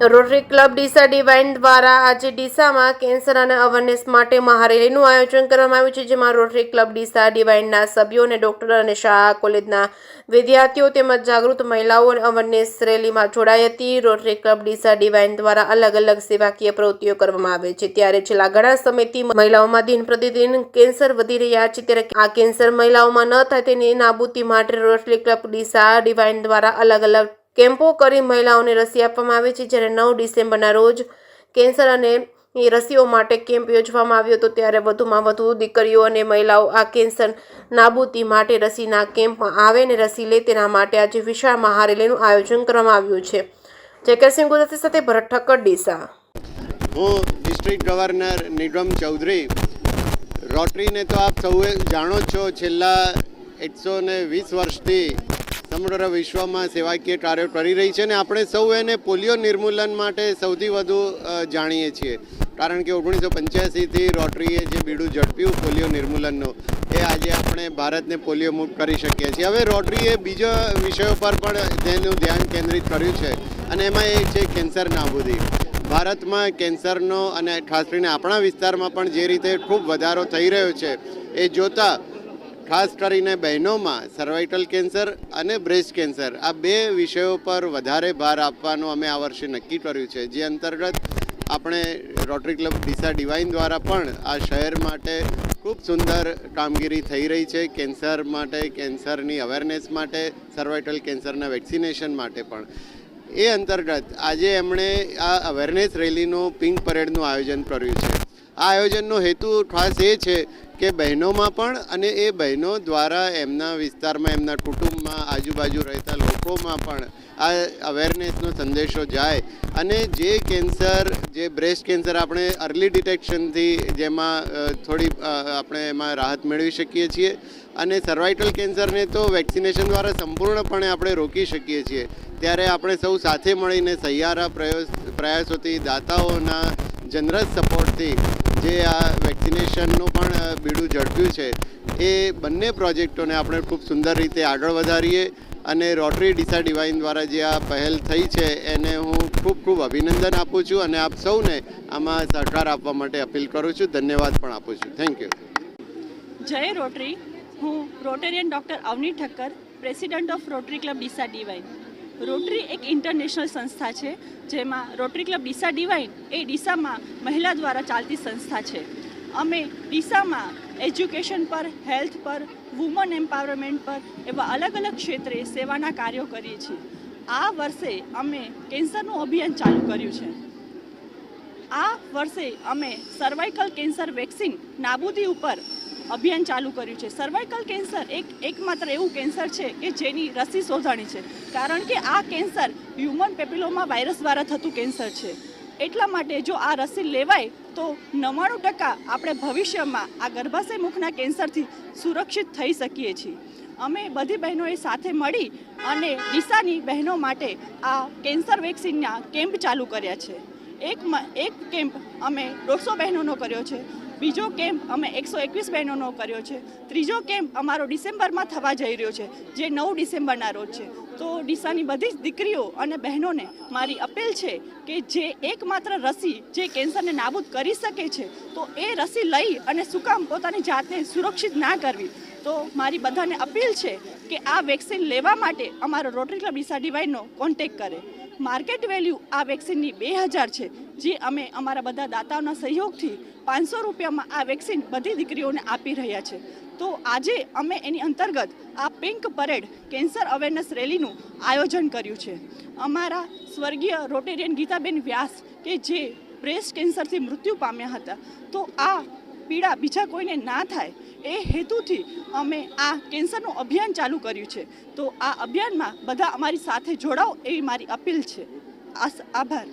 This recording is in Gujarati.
રોટરી ક્લબ ડીસા ડિવાઇન દ્વારા આજે ડીસામાં કેન્સર અને અવેરનેસ માટે મહારેલીનું આયોજન કરવામાં આવ્યું છે, જેમાં રોટરી ક્લબ ડીસા ડિવાઇનના સભ્યો અને ડોક્ટર અને શાળા કોલેજના વિદ્યાર્થીઓ તેમજ જાગૃત મહિલાઓ અવેરનેસ રેલીમાં જોડાઈ હતી। રોટરી ક્લબ ડીસા ડિવાઇન દ્વારા અલગ અલગ સેવાકીય પ્રવૃત્તિઓ કરવામાં આવે છે, ત્યારે છેલ્લા ઘણા સમયથી મહિલાઓમાં દિન પ્રતિદિન કેન્સર વધી રહ્યા છે, ત્યારે આ કેન્સર મહિલાઓમાં ન થાય તેની નાબૂદી માટે રોટરી ક્લબ ડીસા ડિવાઇન દ્વારા અલગ અલગ કેમ્પો કરી મહિલાઓને રસી આપવામાં આવે છે। જ્યારે 9 ડિસેમ્બરના રોજ કેન્સર અને રસીઓ માટે કેમ્પ યોજવામાં આવ્યો હતો, ત્યારે વધુમાં વધુ દીકરીઓ અને મહિલાઓ આ કેન્સર નાબૂદી માટે રસીના કેમ્પમાં આવે અને રસી લે તેના માટે આજે વિશાળ મહારેલીનું આયોજન કરવામાં આવ્યું છે। જયકરસિંહ ગુજરાતી સાથે ભરત ઠક્કર, ડીસા। હું ડિસ્ટ્રિક્ટ ગવર્નર નિગમ ચૌધરી। રોટરીને તો આપ સૌએ જાણો છો, છેલ્લા 120 વર્ષથી સમગ્ર વિશ્વમાં સેવાકીય કાર્યો કરી રહી છે અને આપણે સૌ એને પોલિયો નિર્મૂલન માટે સૌથી વધુ જાણીએ છીએ, કારણ કે 1985થી રોટરીએ જે બીડું ઝડપ્યું પોલિયો નિર્મૂલનનું, એ આજે આપણે ભારતને પોલિયો મુક્ત કરી શકીએ છીએ। હવે રોટરીએ બીજા વિષયો પર પણ તેનું ધ્યાન કેન્દ્રિત કર્યું છે અને એમાં એ છે કેન્સર નાબૂદી। ભારતમાં કેન્સરનો અને ખાસ કરીને આપણા વિસ્તારમાં પણ જે રીતે ખૂબ વધારો થઈ રહ્યો છે એ જોતાં ખાસ કરીને બહેનોમાં સર્વાઇકલ કેન્સર અને બ્રેસ્ટ કેન્સર આ બે વિષયો પર વધારે ભાર આપવાનું અમે આ વર્ષે નક્કી કર્યું છે, જે અંતર્ગત આપણે રોટરી ક્લબ ડીસા ડિવાઇન દ્વારા પણ આ શહેર માટે ખૂબ સુંદર કામગીરી થઈ રહી છે, કેન્સર માટે, કેન્સરની અવેરનેસ માટે, સર્વાઇકલ કેન્સરના વેક્સિનેશન માટે પણ। એ અંતર્ગત આજે એમણે આ અવેરનેસ રેલીનું પિંક પરેડનું આયોજન કર્યું છે। આ આયોજનનો હેતુ ખાસ એ છે કે બહેનોમાં પણ અને એ બહેનો દ્વારા એમના વિસ્તારમાં, એમના કુટુંબમાં, આજુબાજુ રહેતા લોકોમાં પણ આ અવેરનેસનો સંદેશો જાય અને જે કેન્સર, જે બ્રેસ્ટ કેન્સર આપણે અર્લી ડિટેક્શનથી જેમાં થોડી આપણે એમાં રાહત મેળવી શકીએ છીએ અને સર્વાઇકલ કેન્સરને તો વેક્સિનેશન દ્વારા સંપૂર્ણપણે આપણે રોકી શકીએ છીએ, ત્યારે આપણે સૌ સાથે મળીને સહિયારા પ્રયાસોથી, દાતાઓના જનરસ સપોર્ટથી જે આ વેક્સિનેશનનું પણ બીડું ઝડપ્યું છે, એ બંને પ્રોજેક્ટોને આપણે ખૂબ સુંદર રીતે આગળ વધારીએ અને રોટરી ડીસા ડિવાઇન દ્વારા જે આ પહેલ થઈ છે એને હું ખૂબ ખૂબ અભિનંદન આપું છું અને આપ સૌને આમાં સહકાર આપવા માટે અપીલ કરું છું, ધન્યવાદ પણ આપું છું। Thank you. જય રોટરી। હું Rotarian doctor Avni Thakkar, president of Rotary club Deesa divine. Rotary એક ઇન્ટરનેશનલ સંસ્થા છે, જેમાં રોટરી ક્લબ ડીસા ડિવાઇન એ ડીસામાં મહિલા દ્વારા ચાલતી સંસ્થા છે। અમે ડીસામાં એજ્યુકેશન પર, હેલ્થ પર, વુમન એમ્પાવરમેન્ટ પર એવા અલગ અલગ ક્ષેત્રે સેવાના કાર્યો કરીએ છીએ। આ વર્ષે અમે કેન્સરનું અભિયાન ચાલુ કર્યું છે। આ વર્ષે અમે સર્વાઇકલ કેન્સર વેક્સિન નાબૂદી ઉપર અભિયાન ચાલુ કર્યું છે। સર્વાઇકલ કેન્સર એકમાત્ર એવું કેન્સર છે કે જેની રસી શોધાણી છે, કારણ કે આ કેન્સર હ્યુમન પેપિલોમા વાયરસ દ્વારા થતું કેન્સર છે। એટલા માટે જો આ રસી લેવાય તો 99% આપણે ભવિષ્યમાં આ ગર્ભાશય મુખના કેન્સરથી સુરક્ષિત થઈ શકીએ છીએ। અમે બધી બહેનોએ સાથે મળી અને ડીસાની બહેનો માટે આ કેન્સર વેક્સિનના કેમ્પ ચાલુ કર્યા છે। એક કેમ્પ અમે 150 બહેનોનો કર્યો છે, બીજો કેમ્પ અમે 121 બહેનોનો કર્યો છે, ત્રીજો કેમ્પ અમારો ડિસેમ્બરમાં થવા જઈ રહ્યો છે, જે 9 ડિસેમ્બરના રોજ છે। તો ડીસાની બધી જ દીકરીઓ અને બહેનોને મારી અપીલ છે કે જે એકમાત્ર રસી જે કેન્સરને નાબૂદ કરી શકે છે, તો એ રસી લઈ અને શું કામ પોતાની જાતને સુરક્ષિત ના કરવી। તો મારી બધાને અપીલ છે કે આ વેક્સિન લેવા માટે અમારો રોટરી ક્લબ ડીસા ડિવાઇનનો કોન્ટેક્ટ કરે। માર્કેટ વેલ્યુ આ વેક્સિનની 2000 છે, જે અમે અમારા બધા દાતાઓના સહયોગથી 500 રૂપિયામાં આ વેક્સિન બધી દીકરીઓને આપી રહ્યા છે। તો આજે અમે એની અંતર્ગત આ પિંક પરેડ કેન્સર અવેરનેસ રેલીનું આયોજન કર્યું છે। અમારા સ્વર્ગીય રોટેરિયન ગીતાબેન વ્યાસ કે જે બ્રેસ્ટ કેન્સરથી મૃત્યુ પામ્યા હતા, તો આ પીડા બીજા કોઈને ના થાય એ હેતુથી અમે આ કેન્સરનું અભિયાન ચાલુ કર્યું છે। તો આ અભિયાનમાં બધા અમારી સાથે જોડાઓ એવી મારી અપીલ છે। આભાર।